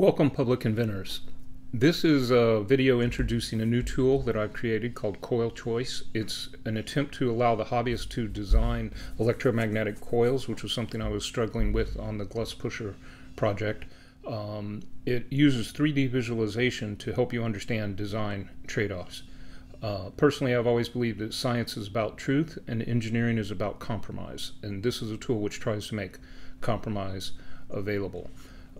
Welcome, public inventors. This is a video introducing a new tool that I've created called CoilChoice. It's an attempt to allow the hobbyist to design electromagnetic coils, which was something I was struggling with on the Glass Pusher project. It uses 3D visualization to help you understand design trade-offs. Personally, I've always believed that science is about truth and engineering is about compromise, and this is a tool which tries to make compromise available.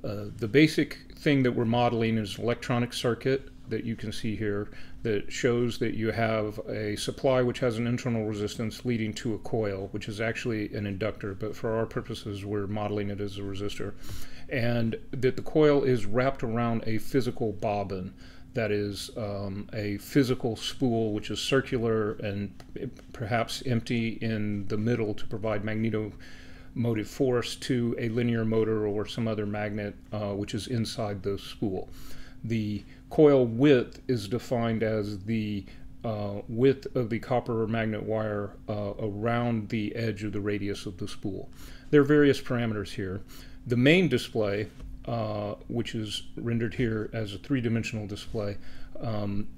The basic thing that we're modeling is an electronic circuit that you can see here that shows that you have a supply which has an internal resistance leading to a coil, which is actually an inductor, but for our purposes we're modeling it as a resistor, and that the coil is wrapped around a physical bobbin. That is a physical spool which is circular and perhaps empty in the middle to provide magnetomotive force to a linear motor or some other magnet which is inside the spool. The coil width is defined as the width of the copper or magnet wire around the edge of the radius of the spool. There are various parameters here. The main display, which is rendered here as a three-dimensional display,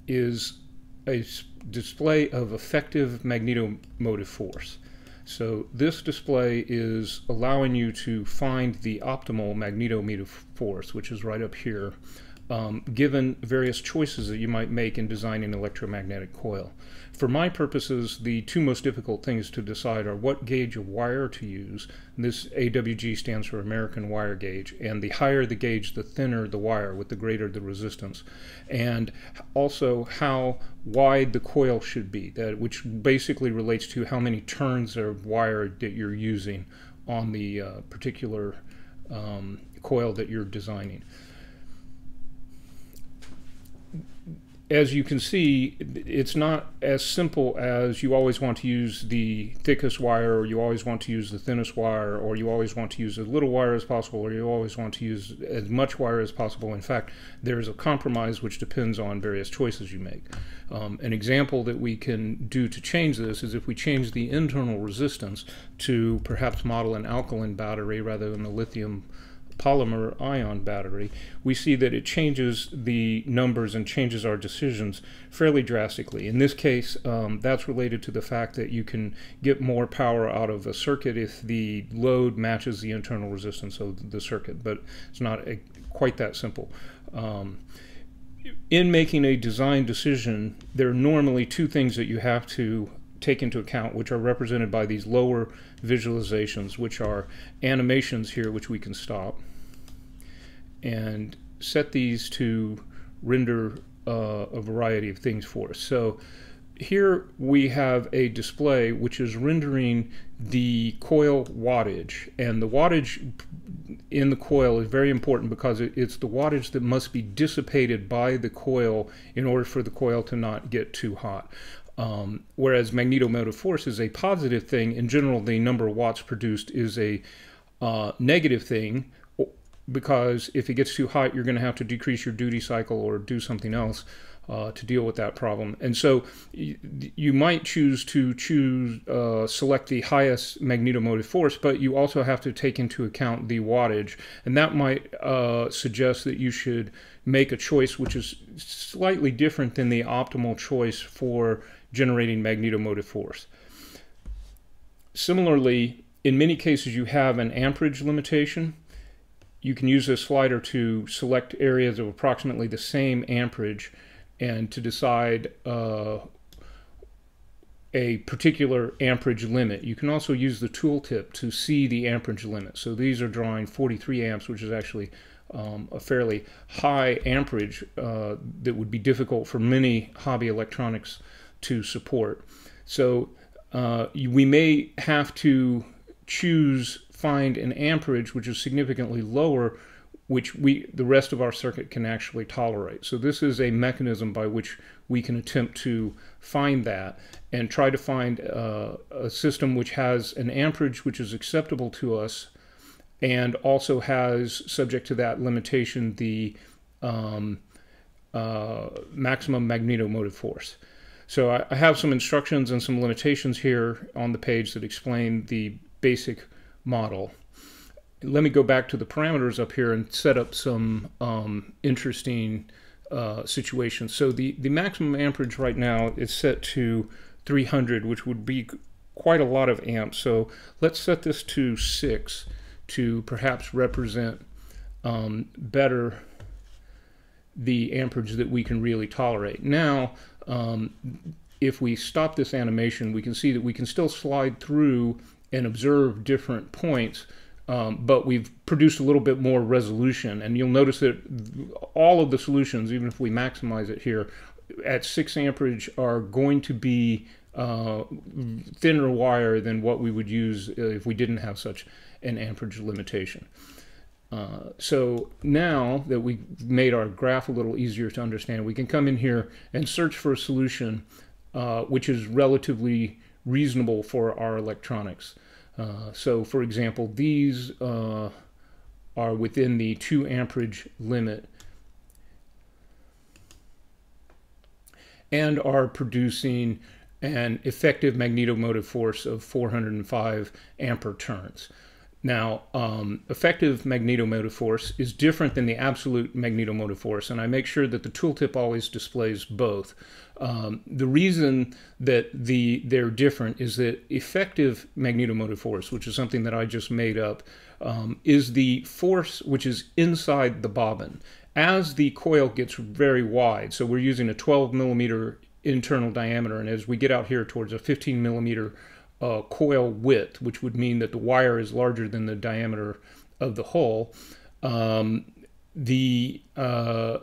is a display of effective magnetomotive force. So this display is allowing you to find the optimal magnetomotive force, which is right up here, given various choices that you might make in designing an electromagnetic coil. For my purposes, the two most difficult things to decide are what gauge of wire to use. This AWG stands for American Wire Gauge, and the higher the gauge, the thinner the wire, with the greater the resistance. And also how wide the coil should be, which basically relates to how many turns of wire that you're using on the particular coil that you're designing. As you can see, it's not as simple as you always want to use the thickest wire, or you always want to use the thinnest wire, or you always want to use as little wire as possible, or you always want to use as much wire as possible. In fact, there's a compromise which depends on various choices you make. An example that we can do to change this is if we change the internal resistance to perhaps model an alkaline battery rather than a lithium polymer ion battery, we see that it changes the numbers and changes our decisions fairly drastically. In this case, that's related to the fact that you can get more power out of a circuit if the load matches the internal resistance of the circuit, but it's not quite that simple. In making a design decision, there are normally two things that you have to take into account, which are represented by these lower visualizations, which are animations here, which we can stop and set these to render a variety of things for us. So here we have a display which is rendering the coil wattage, and the wattage in the coil is very important because it's the wattage that must be dissipated by the coil in order for the coil to not get too hot. Whereas magnetomotive force is a positive thing. In general, the number of watts produced is a negative thing, because if it gets too hot, you're going to have to decrease your duty cycle or do something else to deal with that problem. And so you might choose to select the highest magnetomotive force, but you also have to take into account the wattage, and that might suggest that you should make a choice which is slightly different than the optimal choice for generating magnetomotive force. Similarly, in many cases you have an amperage limitation. You can use this slider to select areas of approximately the same amperage and to decide a particular amperage limit. You can also use the tooltip to see the amperage limit. So these are drawing 43 amps, which is actually a fairly high amperage that would be difficult for many hobby electronics to support. So we may have to find an amperage which is significantly lower, which the rest of our circuit can actually tolerate. So this is a mechanism by which we can attempt to find that and try to find a system which has an amperage which is acceptable to us, and also has, subject to that limitation, the maximum magnetomotive force. So I have some instructions and some limitations here on the page that explain the basic model. let me go back to the parameters up here and set up some interesting situations. So the maximum amperage right now is set to 300, which would be quite a lot of amps. So let's set this to 6 to perhaps represent better the amperage that we can really tolerate. Now, if we stop this animation, we can see that we can still slide through and observe different points, but we've produced a little bit more resolution. And you'll notice that all of the solutions, even if we maximize it here, at 6 amperage are going to be thinner wire than what we would use if we didn't have such an amperage limitation. So now that we've made our graph a little easier to understand, we can come in here and search for a solution which is relatively reasonable for our electronics. So for example, these are within the 2 amperage limit and are producing an effective magnetomotive force of 405 ampere turns. Now, effective magnetomotive force is different than the absolute magnetomotive force, and I make sure that the tooltip always displays both. The reason that they're different is that effective magnetomotive force, which is something that I just made up, is the force which is inside the bobbin. As the coil gets very wide, so we're using a 12 millimeter internal diameter, and as we get out here towards a 15 millimeter coil width, which would mean that the wire is larger than the diameter of the hole, the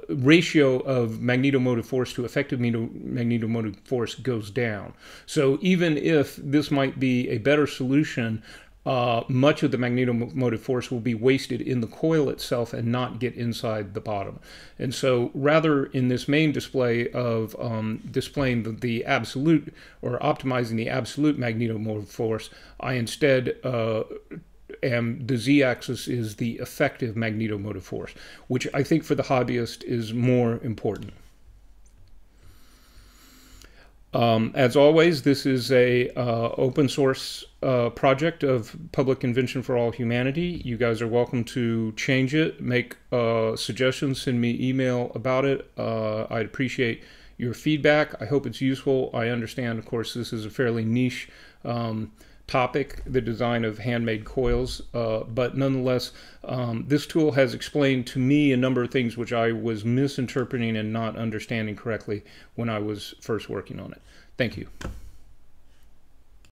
ratio of magnetomotive force to effective magnetomotive force goes down. So even if this might be a better solution, much of the magnetomotive force will be wasted in the coil itself and not get inside the bottom. And so rather in this main display of displaying the absolute or optimizing the absolute magnetomotive force, I instead the z-axis is the effective magnetomotive force, which I think for the hobbyist is more important. As always, this is a open source project of Public Invention for All Humanity. You guys are welcome to change it, make suggestions, send me email about it. I'd appreciate your feedback. I hope it's useful. I understand, of course, this is a fairly niche topic, the design of handmade coils, but nonetheless, this tool has explained to me a number of things which I was misinterpreting and not understanding correctly when I was first working on it. Thank you.